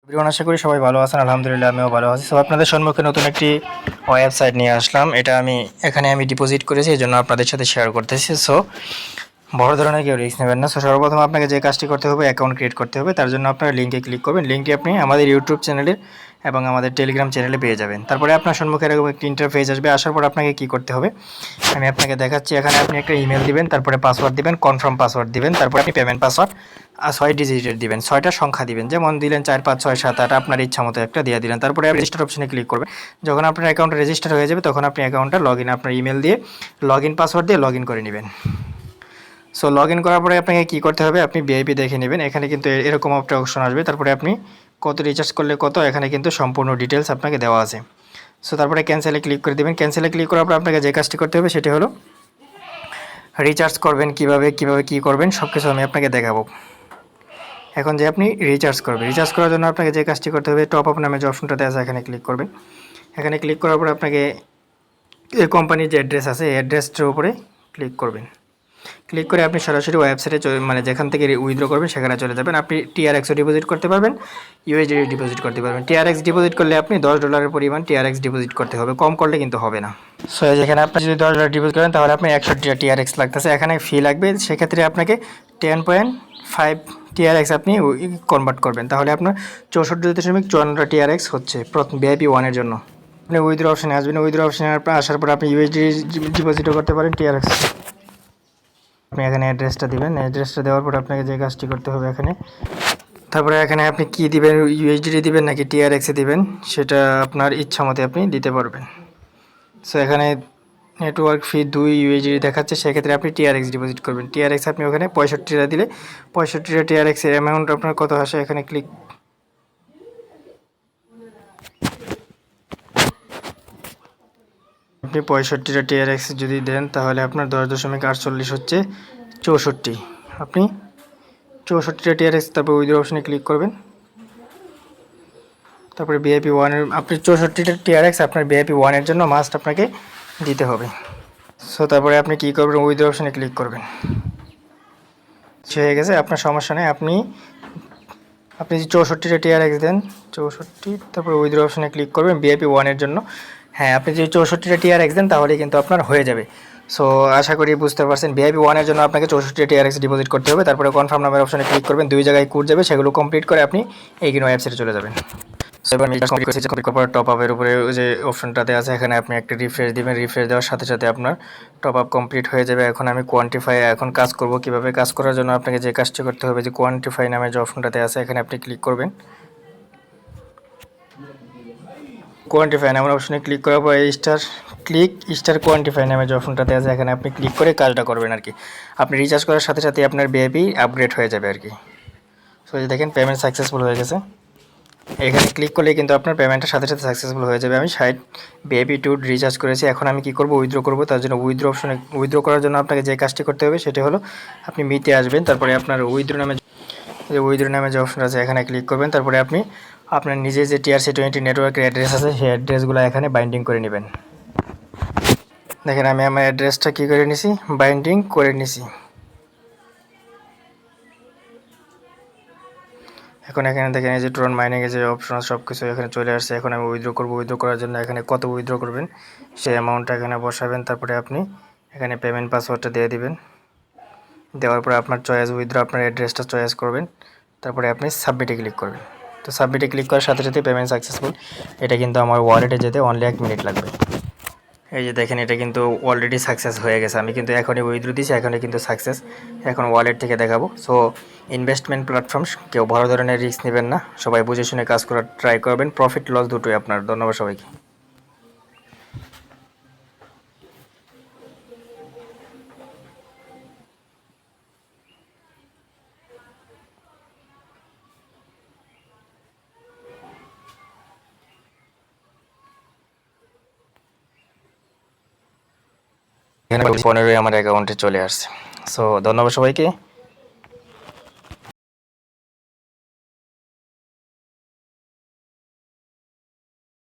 Everyone, আশা করি সবাই ভালো আছেন। আলহামদুলিল্লাহ আমিও ভালো আছি। সো আপনাদের সম্মুখে নতুন একটি ওয়েবসাইট নিয়ে আসলাম। এটা এখানে আমি ডিপোজিট করেছি, এই জন্য আপনাদের সাথে শেয়ার করতেছি। সো বড় ধরনের কেউ রিস্ক নেবেন না। সো সর্বপ্রথম আপনাকে যে কাজটি করতে হবে, অ্যাকাউন্ট ক্রিয়েট করতে হবে। তার জন্য আপনারা লিঙ্কে ক্লিক করবেন। লিঙ্কটি আপনি আমাদের ইউটিউব চ্যানেলের এবং আমাদের টেলিগ্রাম চ্যানেলে পেয়ে যাবেন। তারপরে আপনার সম্মুখে এরকম একটি ইন্টারফেস আসবে। আসার পর আপনাকে কী করতে হবে আমি আপনাকে দেখাচ্ছি। এখানে আপনি একটা ইমেল দিবেন, তারপরে পাসওয়ার্ড দিবেন, কনফার্ম পাসওয়ার্ড দিবেন, তারপরে আপনি পেমেন্ট পাসওয়ার্ড 6 ডিজিটের দিবেন, 6টা সংখ্যা দিবেন, যেমন দিলেন 4 5 6 7 8 আপনার ইচ্ছা মতো একটা দিয়ে দিলেন। তারপরে আপনি রেজিস্টার অপশনে ক্লিক করবেন। যখন আপনার অ্যাকাউন্টটা রেজিস্টার হয়ে যাবে তখন আপনি অ্যাকাউন্টটা আপনার ইমেল দিয়ে পাসওয়ার্ড দিয়ে করে নেবেন। সো করার পরে আপনাকে কী করতে হবে, আপনি ভিআইপি দেখে নেবেন। এখানে কিন্তু এরকম একটা অপশন আসবে। তারপরে আপনি কত রিচার্জ করলে কত, এখানে কিন্তু সম্পূর্ণ ডিটেলস আপনাকে দেওয়া আছে। সো তারপরে ক্যান্সেলে ক্লিক করে দেবেন। ক্যান্সেলে ক্লিক করার পর আপনাকে যে কাজটি করতে হবে সেটি হলো রিচার্জ করবেন কীভাবে কী করবেন সব কিছু আমি আপনাকে দেখাবো। এখন যে আপনি রিচার্জ করবেন, রিচার্জ করার জন্য আপনাকে যে কাজটি করতে হবে, টপ আপ নামে যে অপশনটাতে আছে এখানে ক্লিক করবেন। এখানে ক্লিক করার পর আপনাকে এই কোম্পানির যে অ্যাড্রেস আছে এই অ্যাড্রেসটার উপরে ক্লিক করবেন। ক্লিক করে আপনি সরাসরি ওয়েবসাইটে যেখান থেকে উইথড্র করবেন সেখানে চলে যাবেন। আপনি টিআরএক্সও ডিপোজিট করতে পারবেন, ইউএসডি ডিপোজিট করতে পারবেন। টিআরএক্স ডিপোজিট করলে আপনি $10 পরিমাণ টিআরএক্স ডিপোজিট করতে হবে, কম করলে কিন্তু হবে না। সো যেখানে আপনি যদি $10 ডিপোজিট করেন তাহলে আপনি 100 টিআরএক্স লাগতেছে, এখানে ফি লাগবে। সেক্ষেত্রে আপনাকে 10.5 টিআরএক্স আপনি কনভার্ট করবেন, তাহলে আপনার 64.54 টিআরএক্স হচ্ছে ভিআইপি 1-এর জন্য। আপনি উইথড্র অপশানে আসবেন। উইথড্র অপশানে আসার পর আপনি ইউএসডি ডিপোজিটও করতে পারেন টিআরএক্স। আপনি এখানে অ্যাড্রেসটা দিবেন। অ্যাড্রেসটা দেওয়ার পর আপনাকে যে কাজটি করতে হবে এখানে, তারপরে এখানে আপনি কি দিবেন, ইউএসডি দিবেন নাকি টিআরএক্সে দিবেন সেটা আপনার ইচ্ছা মতে আপনি দিতে পারবেন। সো এখানে নেটওয়ার্ক ফি 2 ইউএসডি দেখাচ্ছে, সেক্ষেত্রে আপনি টিআরএক্স ডিপোজিট করবেন। টিআরএক্স আপনি ওখানে 65 দিলে 65 টিআরএক্সের অ্যামাউন্ট আপনার কত আসে এখানে ক্লিক। আপনি 65 টিআরএক্স যদি দেন তাহলে আপনার 10.48 হচ্ছে 64। আপনি 64 টিআরএক্স তারপর উইথড্র অপশনে ক্লিক করবেন। তারপরে ভিআইপি 1-এর আপনি 64 টিআরএক্স আপনার ভিআইপি 1-এর জন্য মাস্ট আপনাকে দিতে হবে। সো তারপরে আপনি কী করবেন, উইথড্র অপশনে ক্লিক করবেন। হয়ে গেছে, আপনার সমস্যা নেই। আপনি যদি 64 টিআরএক্স দেন 64, তারপরে উইথড্র অপশনে ক্লিক করবেন ভিআইপি 1-এর জন্য। হ্যাঁ, আপনি যদি 64 টিআরএক্স দেন তাহলে কিন্তু আপনার হয়ে যাবে। সো আশা করি বুঝতে পারছেন। ভিআইপি 1-এর জন্য আপনাকে 64 টিআরএক্স ডিপোজিট করতে হবে। তারপরে কনফার্ম নামের অপশনে ক্লিক করবেন। 2 জায়গায় কোড যাবে, সেগুলো কমপ্লিট করে আপনি এইগুলো ওয়েবসাইটে চলে যাবেন। সো এবার টপ আপের উপরে যে অপশনটাতে আছে এখানে আপনি একটা রিফ্রেশ দিবেন। রিফ্রেশ দেওয়ার সাথে সাথে আপনার টপ আপ কমপ্লিট হয়ে যাবে। এখন আমি এখন কাজ করব কিভাবে। কাজ করার জন্য আপনাকে যে কাজটি করতে হবে, যে কোয়ান্টিফাই নামে যে অপশনটাতে আছে এখানে আপনি ক্লিক করবেন। কোয়ান্টিফাই নামের অপশনে ক্লিক করার পর স্টার কোয়ান্টিফাই নামে যে অপশনটাতে আছে এখানে আপনি ক্লিক করে কাজটা করবেন আর কি। আপনি রিচার্জ করার সাথে সাথে আপনার ভিআইপি আপগ্রেড হয়ে যাবে আর কি। সো দেখেন পেমেন্ট সাকসেসফুল হয়ে গেছে। এখানে ক্লিক করলে কিন্তু আপনার পেমেন্টটা সাথে সাথে সাকসেসফুল হয়ে যাবে। আমি 60 ভিআইপি 2 রিচার্জ করেছি। এখন আমি কি করব, উইথড্র করব। তার জন্য উইথড্র করার জন্য আপনাকে যে কাজটি করতে হবে সেটি হলো আপনি মিতে আসবেন। তারপরে আপনার উইথড্র নামে যে অপশন আছে এখানে ক্লিক করবেন। তারপরে আপনি আপনার নিজে যে TRC20 নেটওয়ার্কের অ্যাড্রেস আছে সেই অ্যাড্রেসগুলো এখানে বাইন্ডিং করে নেবেন। দেখেন আমি আমার অ্যাড্রেসটা কী করে নিছি, বাইন্ডিং করে নিছি। এখন এখানে দেখেন এই যে ট্রন মাইনিংয়ে যে অপশন সব কিছু এখানে চলে আসছে। এখন আমি উইথড্র করব। উইথড্র করার জন্য এখানে কত উইথড্র করবেন সেই অ্যামাউন্টটা এখানে বসাবেন। তারপরে আপনি এখানে পেমেন্ট পাসওয়ার্ডটা দিয়ে দিবেন। দেওয়ার পরে আপনার চয়েস উইথড্র আপনার অ্যাড্রেসটা চয়েস করবেন। তারপরে আপনি সাবমিটে ক্লিক করবেন। তো সাবমিটে ক্লিক করার সাথে সাথে পেমেন্ট সাকসেসফুল। এটা কিন্তু আমার ওয়ালেটে যেতে অনলি 1 মিনিট লাগবে। এই যে দেখেন এটা কিন্তু অলরেডি সাকসেস হয়ে গেছে। আমি কিন্তু এখনই উইথড্র দিয়েছি, এখনই কিন্তু সাকসেস। এখন ওয়ালেট থেকে দেখাবো। সো ইনভেস্টমেন্ট প্ল্যাটফর্ম, কেউ বড় ধরনের রিস্ক নেবেন না, সবাই বুঝে শুনে কাজ করার ট্রাই করবেন। প্রফিট লস দুটোই আপনার। ধন্যবাদ সবাইকে। এখানে 15 আমার অ্যাকাউন্টে চলে আসছে। সো ধন্যবাদ সবাইকে।